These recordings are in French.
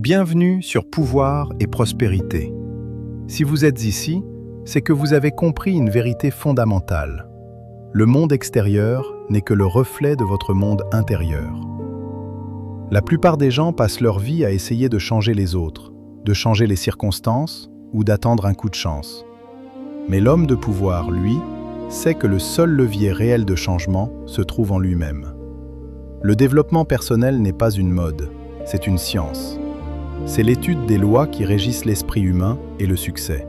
Bienvenue sur Pouvoir et Prospérité. Si vous êtes ici, c'est que vous avez compris une vérité fondamentale. Le monde extérieur n'est que le reflet de votre monde intérieur. La plupart des gens passent leur vie à essayer de changer les autres, de changer les circonstances ou d'attendre un coup de chance. Mais l'homme de pouvoir, lui, sait que le seul levier réel de changement se trouve en lui-même. Le développement personnel n'est pas une mode, c'est une science. C'est l'étude des lois qui régissent l'esprit humain et le succès.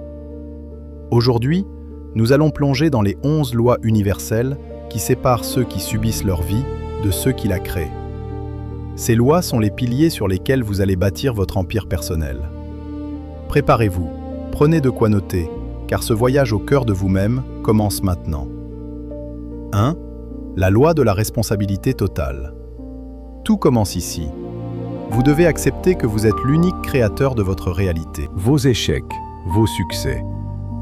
Aujourd'hui, nous allons plonger dans les 11 lois universelles qui séparent ceux qui subissent leur vie de ceux qui la créent. Ces lois sont les piliers sur lesquels vous allez bâtir votre empire personnel. Préparez-vous, prenez de quoi noter, car ce voyage au cœur de vous-même commence maintenant. 1. La loi de la responsabilité totale. Tout commence ici. Vous devez accepter que vous êtes l'unique créateur de votre réalité. Vos échecs, vos succès,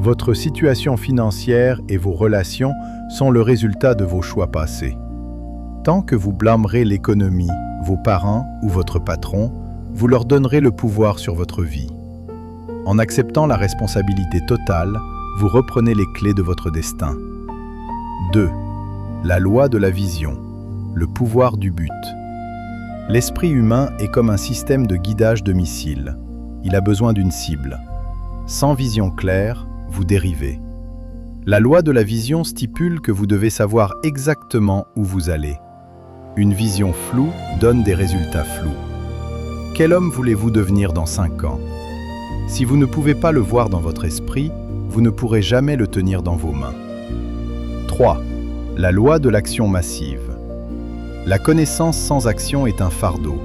votre situation financière et vos relations sont le résultat de vos choix passés. Tant que vous blâmerez l'économie, vos parents ou votre patron, vous leur donnerez le pouvoir sur votre vie. En acceptant la responsabilité totale, vous reprenez les clés de votre destin. 2. La loi de la vision, le pouvoir du but. L'esprit humain est comme un système de guidage de missiles. Il a besoin d'une cible. Sans vision claire, vous dérivez. La loi de la vision stipule que vous devez savoir exactement où vous allez. Une vision floue donne des résultats flous. Quel homme voulez-vous devenir dans 5 ans? Si vous ne pouvez pas le voir dans votre esprit, vous ne pourrez jamais le tenir dans vos mains. 3. La loi de l'action massive. La connaissance sans action est un fardeau.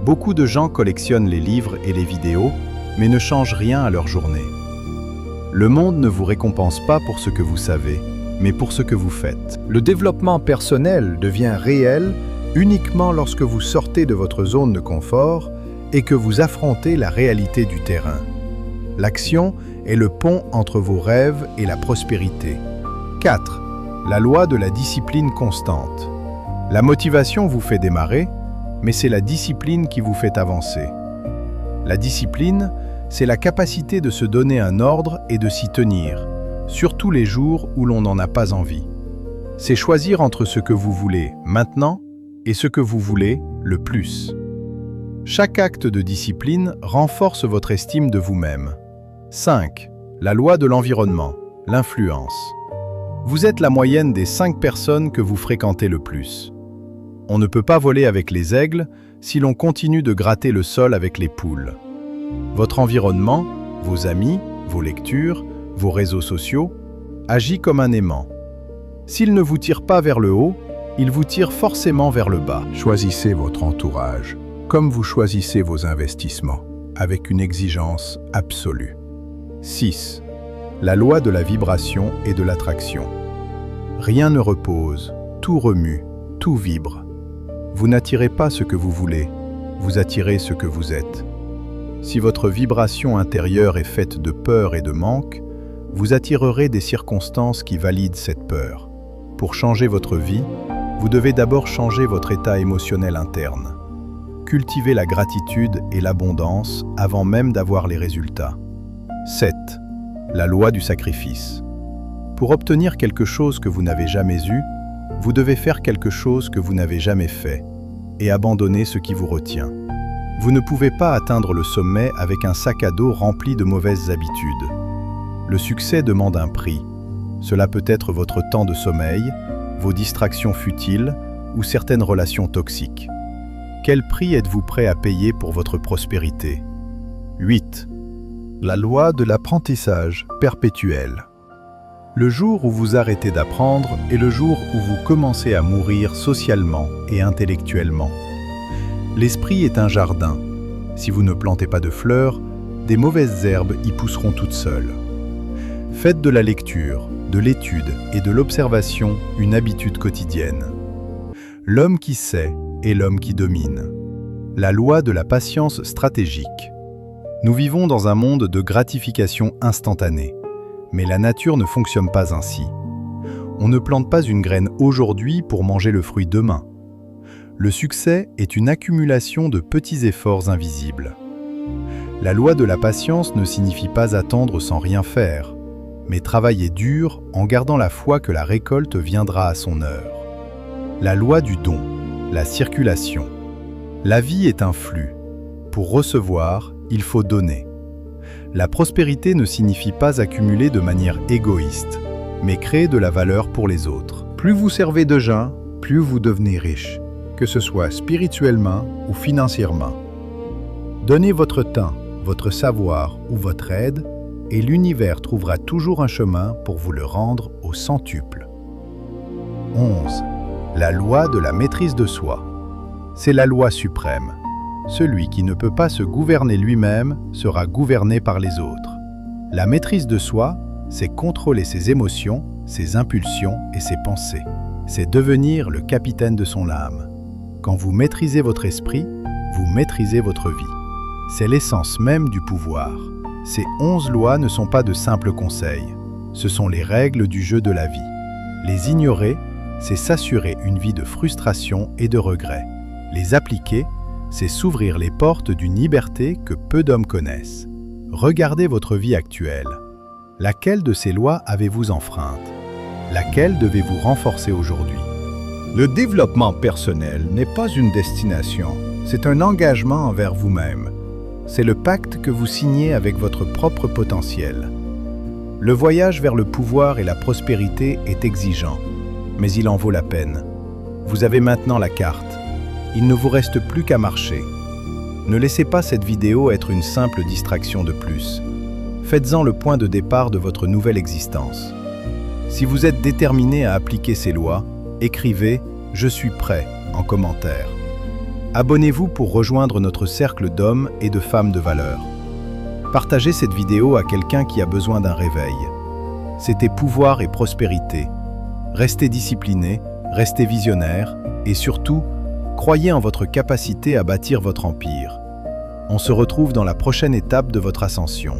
Beaucoup de gens collectionnent les livres et les vidéos, mais ne changent rien à leur journée. Le monde ne vous récompense pas pour ce que vous savez, mais pour ce que vous faites. Le développement personnel devient réel uniquement lorsque vous sortez de votre zone de confort et que vous affrontez la réalité du terrain. L'action est le pont entre vos rêves et la prospérité. 4. La loi de la discipline constante. La motivation vous fait démarrer, mais c'est la discipline qui vous fait avancer. La discipline, c'est la capacité de se donner un ordre et de s'y tenir, surtout les jours où l'on n'en a pas envie. C'est choisir entre ce que vous voulez maintenant et ce que vous voulez le plus. Chaque acte de discipline renforce votre estime de vous-même. 5. La loi de l'environnement, l'influence. Vous êtes la moyenne des 5 personnes que vous fréquentez le plus. On ne peut pas voler avec les aigles si l'on continue de gratter le sol avec les poules. Votre environnement, vos amis, vos lectures, vos réseaux sociaux, agit comme un aimant. S'il ne vous tire pas vers le haut, il vous tire forcément vers le bas. Choisissez votre entourage, comme vous choisissez vos investissements, avec une exigence absolue. 6. La loi de la vibration et de l'attraction. Rien ne repose, tout remue, tout vibre. Vous n'attirez pas ce que vous voulez, vous attirez ce que vous êtes. Si votre vibration intérieure est faite de peur et de manque, vous attirerez des circonstances qui valident cette peur. Pour changer votre vie, vous devez d'abord changer votre état émotionnel interne. Cultivez la gratitude et l'abondance avant même d'avoir les résultats. 7. La loi du sacrifice. Pour obtenir quelque chose que vous n'avez jamais eu, vous devez faire quelque chose que vous n'avez jamais fait et abandonner ce qui vous retient. Vous ne pouvez pas atteindre le sommet avec un sac à dos rempli de mauvaises habitudes. Le succès demande un prix. Cela peut être votre temps de sommeil, vos distractions futiles ou certaines relations toxiques. Quel prix êtes-vous prêt à payer pour votre prospérité? 8. La loi de l'apprentissage perpétuel. Le jour où vous arrêtez d'apprendre est le jour où vous commencez à mourir socialement et intellectuellement. L'esprit est un jardin. Si vous ne plantez pas de fleurs, des mauvaises herbes y pousseront toutes seules. Faites de la lecture, de l'étude et de l'observation une habitude quotidienne. L'homme qui sait est l'homme qui domine. La loi de la patience stratégique. Nous vivons dans un monde de gratification instantanée. Mais la nature ne fonctionne pas ainsi. On ne plante pas une graine aujourd'hui pour manger le fruit demain. Le succès est une accumulation de petits efforts invisibles. La loi de la patience ne signifie pas attendre sans rien faire, mais travailler dur en gardant la foi que la récolte viendra à son heure. La loi du don, la circulation. La vie est un flux. Pour recevoir, il faut donner. La prospérité ne signifie pas accumuler de manière égoïste, mais créer de la valeur pour les autres. Plus vous servez de gens, plus vous devenez riche, que ce soit spirituellement ou financièrement. Donnez votre temps, votre savoir ou votre aide, et l'univers trouvera toujours un chemin pour vous le rendre au centuple. 11. La loi de la maîtrise de soi. C'est la loi suprême. Celui qui ne peut pas se gouverner lui-même sera gouverné par les autres. La maîtrise de soi, c'est contrôler ses émotions, ses impulsions et ses pensées. C'est devenir le capitaine de son âme. Quand vous maîtrisez votre esprit, vous maîtrisez votre vie. C'est l'essence même du pouvoir. Ces 11 lois ne sont pas de simples conseils. Ce sont les règles du jeu de la vie. Les ignorer, c'est s'assurer une vie de frustration et de regret. Les appliquer, c'est s'ouvrir les portes d'une liberté que peu d'hommes connaissent. Regardez votre vie actuelle. Laquelle de ces lois avez-vous enfreinte? Laquelle devez-vous renforcer aujourd'hui? Le développement personnel n'est pas une destination, c'est un engagement envers vous-même. C'est le pacte que vous signez avec votre propre potentiel. Le voyage vers le pouvoir et la prospérité est exigeant, mais il en vaut la peine. Vous avez maintenant la carte. Il ne vous reste plus qu'à marcher. Ne laissez pas cette vidéo être une simple distraction de plus. Faites-en le point de départ de votre nouvelle existence. Si vous êtes déterminé à appliquer ces lois, écrivez « Je suis prêt » en commentaire. Abonnez-vous pour rejoindre notre cercle d'hommes et de femmes de valeur. Partagez cette vidéo à quelqu'un qui a besoin d'un réveil. C'était pouvoir et prospérité. Restez discipliné, restez visionnaire et surtout, croyez en votre capacité à bâtir votre empire. On se retrouve dans la prochaine étape de votre ascension.